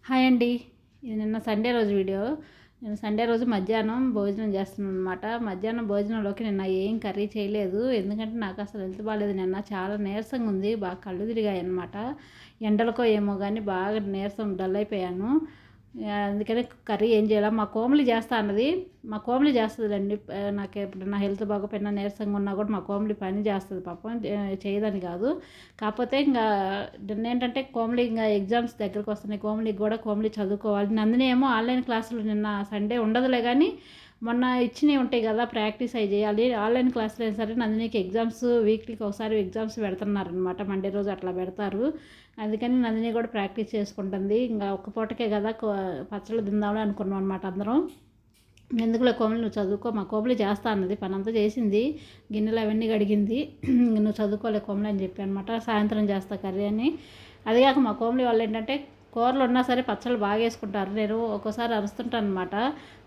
Hi అండి. ఇది నిన్న సండే రోజు వీడియో. నేను సండే రోజు మధ్యాహ్నం భోజనం చేస్తున్నాను అనమాట. మధ్యాహ్నం భోజనంలోకి నిన్న ఏం కర్రీ చేయలేదు. ఎందుకంటే నాకు అసలు హెల్త్ బాగాలేదు. నిన్న చాలా నీరసంగా ఉంది. బాగా కళ్ళు తిరిగాయి అనమాట. ఎండలకో ఏమో కానీ బాగా నీరసం డల్ అయిపోయాను. అందుకని కర్రీ ఏం చేయాలి, మా కోమలి చేస్తా అన్నది. మా కోమలి చేస్తుందండి. నాకు ఎప్పుడన్నా హెల్త్ బాగోపోయినా నీరసంగా ఉన్నా కూడా మా కోమలి పని చేస్తుంది పాపం, చేయదని కాదు. కాకపోతే ఇంకా ఏంటంటే కోమలి ఇంకా ఎగ్జామ్స్ దగ్గరకు వస్తున్నాయి. కోమలికి కూడా కోమలి చదువుకోవాలి. నందిని ఏమో ఆన్లైన్ క్లాసులు నిన్న సండే ఉండదులే కానీ మొన్న ఇచ్చినవి ఉంటాయి కదా, ప్రాక్టీస్ అవి చేయాలి. ఆన్లైన్ క్లాసులు అయినా సరే నందినికి ఎగ్జామ్స్ వీక్లీకి ఒకసారి ఎగ్జామ్స్ పెడుతున్నారనమాట. మండే రోజు అట్లా పెడతారు. అందుకని నందిని కూడా ప్రాక్టీస్ చేసుకుంటుంది. ఇంకా ఒక్క పూటకే కదా పచ్చళ్ళు తిందామని అనుకున్నాం అనమాట అందరం. ఎందుకులే కోమలి నువ్వు చదువుకో, మా కోమలి చేస్తా అన్నది. పని అంతా చేసింది, గిన్నెలు అవన్నీ కడిగింది. నువ్వు చదువుకోలే కోమలి అని చెప్పి అనమాట. సాయంత్రం చేస్తా కర్రీ అని. అదిగాక మా కోమలి వాళ్ళు ఏంటంటే కూరలు ఉన్నా సరే పచ్చళ్ళు బాగా వేసుకుంటారు. నేను ఒక్కోసారి అరుస్తుంటాను అనమాట.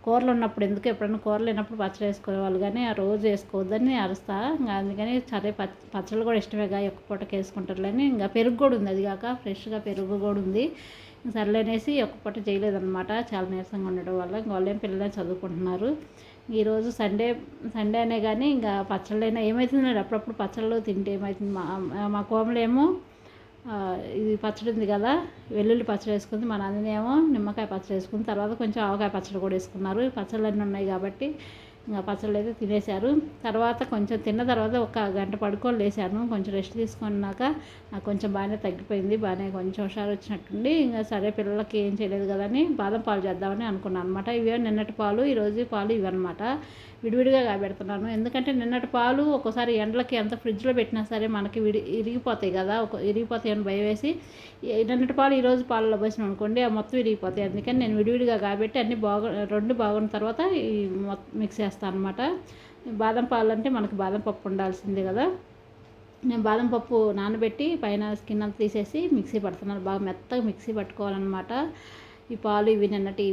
కూరలు ఉన్నప్పుడు ఎందుకు, ఎప్పుడైనా కూరలు లేనప్పుడు పచ్చడి వేసుకోవాలి కానీ ఆ రోజు వేసుకోవద్దని అరుస్తా. ఇంకా అందుకని సరే పచ్చళ్ళు కూడా ఇష్టమేగా, ఒక్క పూటకి వేసుకుంటారులేని. ఇంకా పెరుగు కూడా ఉంది, అది కాక ఫ్రెష్గా పెరుగు కూడా ఉంది. సర్లేనేసి ఒక్క పూట చేయలేదన్నమాట, చాలా నీరసంగా ఉండడం వల్ల. ఇంకా వాళ్ళేం పిల్లలే చదువుకుంటున్నారు. ఈరోజు సండే అనే కానీ ఇంకా పచ్చళ్ళైనా ఏమవుతుంది, అప్పుడప్పుడు పచ్చళ్ళు తింటే ఏమవుతుంది. మా కోమలేమో ఇది పచ్చడి ఉంది కదా, వెల్లుల్లి పచ్చడి వేసుకుంది. మా నాన్ననేమో నిమ్మకాయ పచ్చడి వేసుకుంది. తర్వాత కొంచెం ఆవకాయ పచ్చడి కూడా వేసుకున్నారు. పచ్చళ్ళు అన్నీ ఉన్నాయి కాబట్టి ఇంకా పచ్చళ్ళు అయితే తినేశారు. తర్వాత కొంచెం తిన్న తర్వాత ఒక గంట పడుకొని లేసాను. కొంచెం రెస్ట్ తీసుకున్నాక నాకు కొంచెం బాగానే తగ్గిపోయింది. బాగానే కొంచెం హుషారు వచ్చినట్టుండి. ఇంకా సరే పిల్లలకి ఏం చేయలేదు కదా అని బాదం పాలు చేద్దామని అనుకున్నాను అనమాట. ఇవే నిన్నటి పాలు, ఈరోజు పాలు ఇవన్నమాట. విడివిడిగా కాబెడుతున్నాను. ఎందుకంటే నిన్నటి పాలు ఒక్కోసారి ఎండలకి ఎంత ఫ్రిడ్జ్లో పెట్టినా సరే మనకి ఇరిగిపోతాయి కదా, ఇరిగిపోతాయి అని భయం వేసి నిన్నటి పాలు ఈరోజు పాలలో పోసినాం అనుకోండి, ఆ మొత్తం ఇరిగిపోతాయి. అందుకని నేను విడివిడిగా కాబట్టి అన్నీ రెండు బాగున్న తర్వాత ఈ మిక్స్ చేస్తాను అనమాట. బాదం పాలు అంటే మనకి బాదం పప్పు ఉండాల్సిందే కదా. నేను బాదం పప్పు నానబెట్టి పైన స్కిన్ అంతా తీసేసి మిక్సీ పడుతున్నాను. బాగా మెత్తగా మిక్సీ పట్టుకోవాలన్నమాట. ఈ పాలు ఇవి నిన్నటి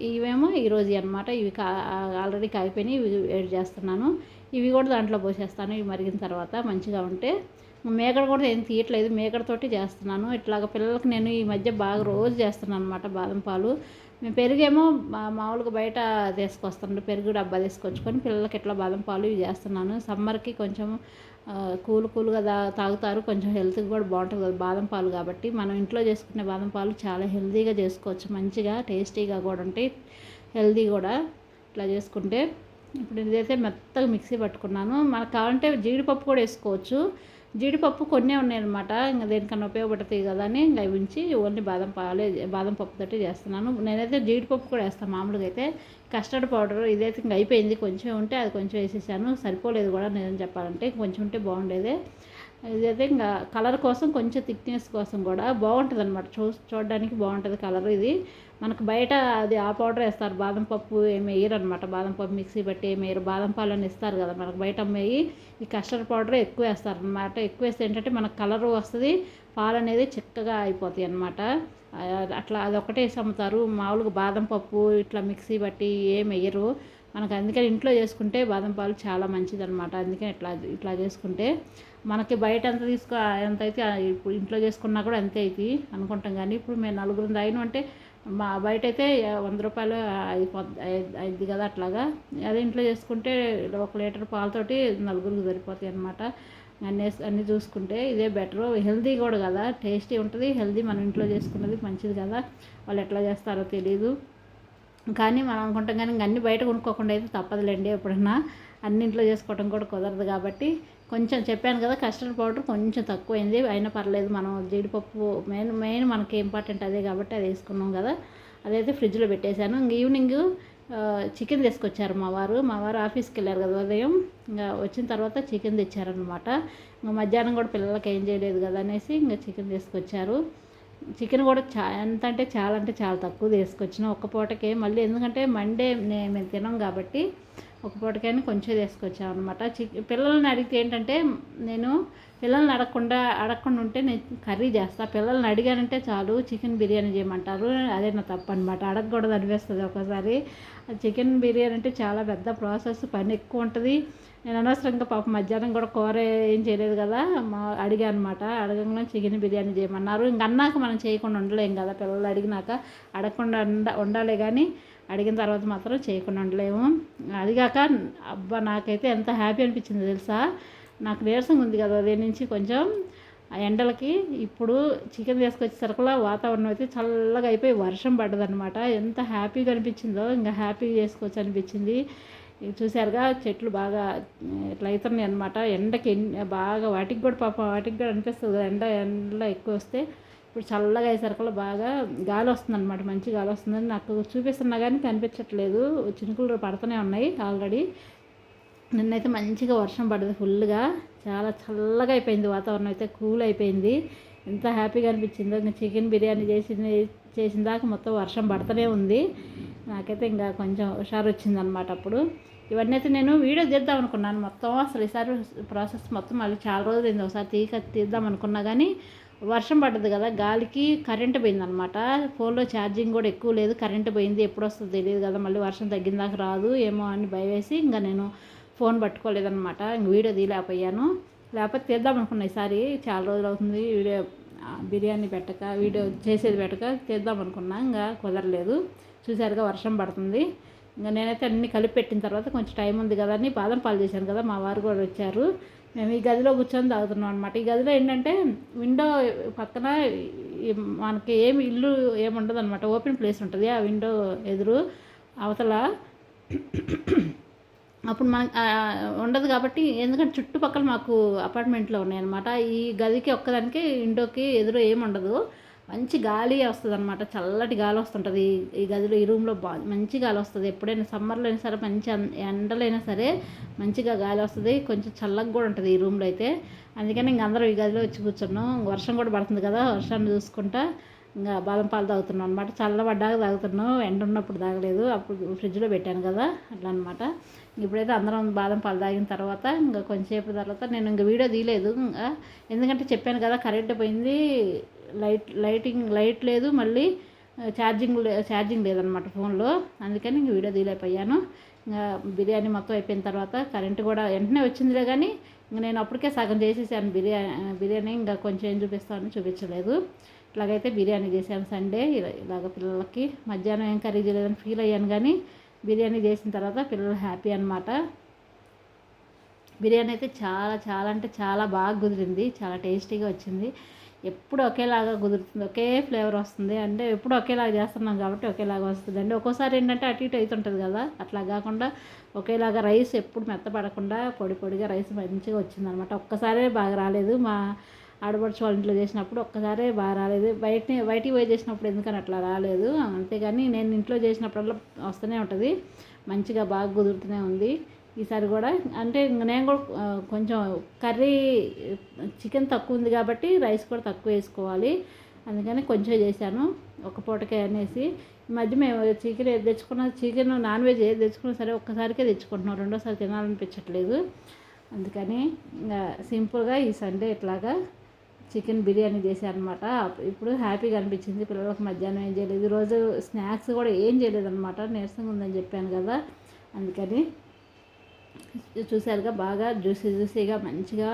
ఇవేమో ఈరోజు అనమాట. ఇవి ఆల్రెడీ కాగిపోయినాయి. ఇవి వేడి చేస్తున్నాను. ఇవి కూడా దాంట్లో పోసేస్తాను. ఇవి మరిగిన తర్వాత మంచిగా ఉంటే. మేకడ కూడా ఏం తీయట్లేదు, మేకడతోటి చేస్తున్నాను. ఇట్లాగ పిల్లలకి నేను ఈ మధ్య బాగా రోజు చేస్తున్నాను అనమాట బాదం పాలు. మేము పెరుగేమో మామూలుగా బయట తీసుకొస్తాను, పెరుగు డబ్బా తీసుకొచ్చుకొని పిల్లలకి ఇట్లా బాదం పాలు ఇవి చేస్తున్నాను. సమ్మర్కి కొంచెం కూల్గా తాగుతారు. కొంచెం హెల్త్కి కూడా బాగుంటుంది కదా బాదం పాలు కాబట్టి. మనం ఇంట్లో చేసుకునే బాదం పాలు చాలా హెల్తీగా చేసుకోవచ్చు, మంచిగా టేస్టీగా కూడా ఉంటాయి, హెల్తీ కూడా ఇట్లా చేసుకుంటే. ఇప్పుడు ఇదైతే మెత్తగా మిక్సీ పట్టుకున్నాను. మనకు కావాలంటే జీడిపప్పు కూడా వేసుకోవచ్చు. జీడిపప్పు కొన్నే ఉన్నాయన్నమాట, ఇంకా దేనికన్నా ఉపయోగపడుతుంది కదా అని ఇంకా ఉంచి ఓన్లీ బాదం పప్పుతోటి చేస్తున్నాను. నేనైతే జీడిపప్పు కూడా వేస్తాను మామూలుగా అయితే. కస్టర్డ్ పౌడర్ ఇదైతే ఇంకా అయిపోయింది, కొంచెం ఉంటే అది కొంచెం వేసేసాను. సరిపోలేదు కూడా నిజం చెప్పాలంటే, కొంచెం ఉంటే బాగుండేదే. ఇదైతే ఇంకా కలర్ కోసం, కొంచెం థిక్నెస్ కోసం కూడా బాగుంటుంది అనమాట. చూడడానికి బాగుంటుంది కలర్. ఇది మనకు బయట అది ఆ పౌడర్ వేస్తారు, బాదం పప్పు ఏమి వేయరు అనమాట. బాదం పప్పు మిక్సీ బట్టి ఏమి వేయరు. బాదం పాలు అని ఇస్తారు కదా మనకు బయట అమ్మేయి, ఈ కస్టర్డ్ పౌడర్ ఎక్కువ వేస్తారు అనమాట. ఎక్కువ వేస్తే ఏంటంటే మనకు కలర్ వస్తుంది, పాలు అనేది చిక్కగా అయిపోతాయి అనమాట. అట్లా అదొకటే వేసి అమ్ముతారు. మామూలుగా బాదం పప్పు ఇట్లా మిక్సీ బట్టి ఏమి వేయరు మనకు. అందుకని ఇంట్లో చేసుకుంటే బాదం పాలు చాలా మంచిది అనమాట. అందుకని ఇట్లా చేసుకుంటే మనకి బయట ఎంత అయితే ఇప్పుడు ఇంట్లో చేసుకున్నా కూడా అంతే అవుతుంది అనుకుంటాం. కానీ ఇప్పుడు మేము నలుగురు తాగిన అంటే మా బయట అయితే 100 రూపాయలు అయిద్ది కదా అట్లాగా. అదే ఇంట్లో చేసుకుంటే 1 లీటర్ పాలతోటి నలుగురికి సరిపోతాయి అనమాట. అన్నీ చూసుకుంటే ఇదే బెటరు, హెల్తీ కూడా కదా, టేస్టీ ఉంటుంది, హెల్తీ. మనం ఇంట్లో చేసుకున్నది మంచిది కదా. వాళ్ళు ఎట్లా చేస్తారో తెలీదు కానీ మనం అనుకుంటాం. కానీ అన్నీ బయట కొనుక్కోకుండా అయితే తప్పదులేండి. ఎప్పుడన్నా అన్ని ఇంట్లో చేసుకోవడం కూడా కుదరదు కాబట్టి కొంచెం చెప్పాను కదా, కస్టర్డ్ పౌడర్ కొంచెం తక్కువైంది, అయినా పర్లేదు. మనం జీడిపప్పు మెయిన్ మనకి ఇంపార్టెంట్ అదే కాబట్టి అది వేసుకున్నాం కదా. అదైతే ఫ్రిడ్జ్లో పెట్టేశాను. ఇంక ఈవినింగ్ చికెన్ తీసుకొచ్చారు మా వారు ఆఫీస్కి వెళ్ళారు కదా ఉదయం. ఇంకా వచ్చిన తర్వాత చికెన్ తెచ్చారనమాట. ఇంకా మధ్యాహ్నం కూడా పిల్లలకి ఏం చేయలేదు కదా అనేసి ఇంకా చికెన్ తీసుకొచ్చారు. చికెన్ కూడా ఎంత అంటే చాలా తక్కువ తీసుకొచ్చిన ఒక్క పూటకే. మళ్ళీ ఎందుకంటే మండే మేము తినం కాబట్టి ఒక పూటకైనా కొంచెం తీసుకొచ్చాం అనమాట. పిల్లల్ని అడిగితే ఏంటంటే, నేను పిల్లల్ని అడగకుండా ఉంటే నేను కర్రీ చేస్తాను. పిల్లల్ని అడిగానంటే చాలు చికెన్ బిర్యానీ చేయమంటారు. అదే నా తప్పు అనమాట, అడగకూడదు అనిపిస్తుంది ఒక్కోసారి. చికెన్ బిర్యానీ అంటే చాలా పెద్ద ప్రాసెస్, పని ఎక్కువ ఉంటుంది. నేను అనవసరంగా పాపం మధ్యాహ్నం కూడా కూర ఏం చేయలేదు కదా, అడిగా అనమాట. అడగంగానే చికెన్ బిర్యానీ చేయమన్నారు. ఇంక అన్నాక మనం చేయకుండా ఉండలేం కదా, పిల్లలు అడిగినాక అడగకుండా ఉండాలి కానీ అడిగిన తర్వాత మాత్రం చేయకుండా ఉండలేము. అదిగాక అబ్బా నాకైతే ఎంత హ్యాపీ అనిపించింది తెలుసా. నాకు నీరసంగా ఉంది కదా అదే నుంచి కొంచెం ఆ ఎండలకి. ఇప్పుడు చికెన్ తీసుకొచ్చేసరికల్లా వాతావరణం అయితే చల్లగా అయిపోయి వర్షం పడ్డదనమాట. ఎంత హ్యాపీగా అనిపించిందో, ఇంకా హ్యాపీగా చేసుకోవచ్చు అనిపించింది. చూసారుగా చెట్లు బాగా ఇట్లా అవుతున్నాయి అనమాట. ఎండకి బాగా వాటికి కూడా పాపం వాటికి కూడా అనిపిస్తుంది ఎండలో ఎక్కువ వస్తే. ఇప్పుడు చల్లగా అయ్యేసరికల్లా బాగా గాలి వస్తుంది అనమాట, మంచి గాలి వస్తుందని నాకు చూపిస్తున్నా కానీ కనిపించట్లేదు. చినుకులు పడుతూనే ఉన్నాయి ఆల్రెడీ. నిన్నైతే మంచిగా వర్షం పడ్డది ఫుల్గా, చాలా చల్లగా అయిపోయింది వాతావరణం అయితే, కూల్ అయిపోయింది. ఎంత హ్యాపీగా అనిపించిందో. ఇంకా చికెన్ బిర్యానీ చేసిన దాకా మొత్తం వర్షం పడుతూనే ఉంది. నాకైతే ఇంకా కొంచెం హుషారు వచ్చిందనమాట అప్పుడు. ఇవన్నీ అయితే నేను వీడియో తీద్దాం అనుకున్నాను మొత్తం. అసలు ఈసారి ప్రాసెస్ మొత్తం మళ్ళీ చాలా రోజులు అయింది ఒకసారి తీద్దాం అనుకున్నా కానీ వర్షం పడ్డది కదా, గాలికి కరెంటు పోయిందనమాట. ఫోన్లో ఛార్జింగ్ కూడా ఎక్కువ లేదు, కరెంటు పోయింది. ఎప్పుడు వస్తుందో తెలియదు కదా, మళ్ళీ వర్షం తగ్గిందాక రాదు ఏమో అని భయవేసి ఇంకా నేను ఫోన్ పట్టుకోలేదనమాట. ఇంక వీడియో తీయలేకపోయాను. లేకపోతే తీద్దాం అనుకున్నా ఈసారి. చాలా రోజులు అవుతుంది వీడియో బిర్యానీ వీడియో చేసేది తీద్దాం అనుకున్నా, ఇంకా కుదరలేదు. చూసారుగా వర్షం పడుతుంది. ఇంకా నేనైతే అన్నీ కలిపి పెట్టిన తర్వాత కొంచెం టైం ఉంది కదా అని బాదం పాలు చేశాను కదా, మా వారు కూడా వచ్చారు. మేము ఈ గదిలో కూర్చొని తాగుతున్నాం అనమాట. ఈ గదిలో ఏంటంటే విండో పక్కన మనకి ఇల్లు ఏముండదు అనమాట, ఓపెన్ ప్లేస్ ఉంటుంది ఆ విండో ఎదురు అవతల. అప్పుడు మనకి ఉండదు కాబట్టి, ఎందుకంటే చుట్టుపక్కల మాకు అపార్ట్మెంట్లో ఉన్నాయన్నమాట. ఈ గదికి ఒక్కదానికి విండోకి ఎదురు ఏమి ఉండదు, మంచి గాలి వస్తుంది అనమాట. చల్లటి గాలి వస్తుంటుంది ఈ గదిలో. ఈ రూమ్లో మంచి గాలి వస్తుంది. ఎప్పుడైనా సమ్మర్లో అయినా సరే, మంచి ఎండలైనా సరే మంచిగా గాలి వస్తుంది. కొంచెం చల్లగా కూడా ఉంటుంది ఈ రూమ్లో అయితే. అందుకని ఇంక అందరం ఈ గదిలో వచ్చి కూర్చున్నాం. వర్షం కూడా పడుతుంది కదా, వర్షాన్ని చూసుకుంటా ఇంకా బాదం పాలు తాగుతున్నాం అనమాట. చల్లబడ్డాక తాగుతున్నాం, ఎండ ఉన్నప్పుడు తాగలేదు. అప్పుడు ఫ్రిడ్జ్లో పెట్టాను కదా అట్లా అనమాట. ఇప్పుడైతే అందరం బాదం పాలు తాగిన తర్వాత ఇంకా కొంచెంసేపు తర్వాత నేను ఇంకా వీడియో తీయలేదు. ఇంకా ఎందుకంటే చెప్పాను కదా కరెంట్ పోయింది, లైట్ లేదు, మళ్ళీ ఛార్జింగ్ లేదనమాట ఫోన్లో. అందుకని ఇంక వీడియో తీయలేకపోయాను. ఇంకా బిర్యానీ మొత్తం అయిపోయిన తర్వాత కరెంటు కూడా వెంటనే వచ్చిందిలే కానీ ఇంక నేను అప్పటికే సగం చేసేసాను బిర్యానీ. ఇంకా కొంచెం ఏం చూపిస్తామని చూపించలేదు. ఇట్లాగైతే బిర్యానీ చేశాను సండే. ఇలాగ పిల్లలకి మధ్యాహ్నం ఏం కర్రీ చేయలేదని ఫీల్ అయ్యాను కానీ బిర్యానీ చేసిన తర్వాత పిల్లలు హ్యాపీ అనమాట. బిర్యానీ అయితే చాలా చాలా అంటే చాలా బాగా కుదిరింది, చాలా టేస్టీగా వచ్చింది. ఎప్పుడు ఒకేలాగా కుదురుతుంది, ఒకే ఫ్లేవర్ వస్తుంది. అంటే ఎప్పుడు ఒకేలాగా చేస్తున్నాం కాబట్టి ఒకేలాగా వస్తుంది అండి. ఒక్కోసారి ఏంటంటే అటు ఇటు అవుతుంటుంది కదా, అట్లా కాకుండా ఒకేలాగా రైస్ ఎప్పుడు మెత్తపడకుండా పొడిగా రైస్ మంచిగా వచ్చిందనమాట. ఒక్కసారే బాగా రాలేదు, మా ఆడపడుచు వాళ్ళ ఇంట్లో చేసినప్పుడు ఒక్కసారే బాగా రాలేదు. బయటికి పోయి చేసినప్పుడు ఎందుకని అట్లా రాలేదు. అంతేగాని నేను ఇంట్లో చేసినప్పుడల్లా వస్తూనే ఉంటుంది, మంచిగా బాగా కుదురుతూనే ఉంది. ఈసారి కూడా అంటే నేను కూడా కొంచెం కర్రీ చికెన్ తక్కువ ఉంది కాబట్టి రైస్ కూడా తక్కువ వేసుకోవాలి, అందుకని కొంచెం చేశాను ఒక పూటకే అనేసి. ఈ మధ్య మేము చికెన్ నాన్ వెజ్ ఏది తెచ్చుకున్నా సరే ఒక్కసారికే తెచ్చుకుంటున్నాం, రెండోసారి తినాలనిపించట్లేదు. అందుకని సింపుల్గా ఈ సండే ఇట్లాగా చికెన్ బిర్యానీ చేశాను అనమాట. ఇప్పుడు హ్యాపీగా అనిపించింది. పిల్లలకు మధ్యాహ్నం ఏం చేయలేదు, ఈరోజు స్నాక్స్ కూడా ఏం చేయలేదన్నమాట, నీరసంగా ఉందని చెప్పాను కదా. అందుకని చూసారుగా బాగా జ్యూసీగా మంచిగా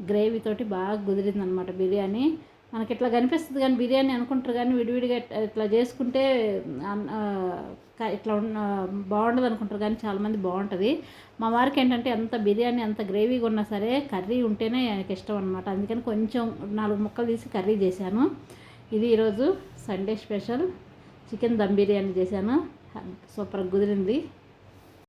గ్రేవీతోటి బాగా కుదిరిందనమాట బిర్యానీ. మనకి ఇట్లా కనిపిస్తుంది కానీ బిర్యానీ అనుకుంటారు కానీ విడివిడిగా ఇట్లా చేసుకుంటే ఇట్లా బాగుండదు అనుకుంటారు కానీ చాలామంది బాగుంటుంది. మా వారికి ఏంటంటే ఎంత బిర్యానీ అంత గ్రేవీగా ఉన్నా సరే కర్రీ ఉంటేనే ఆయనకి ఇష్టం అనమాట. అందుకని కొంచెం 4 ముక్కలు తీసి కర్రీ చేశాను. ఇది ఈరోజు Sunday special chicken dum biryani చేశాను. సూపర్గా కుదిరింది.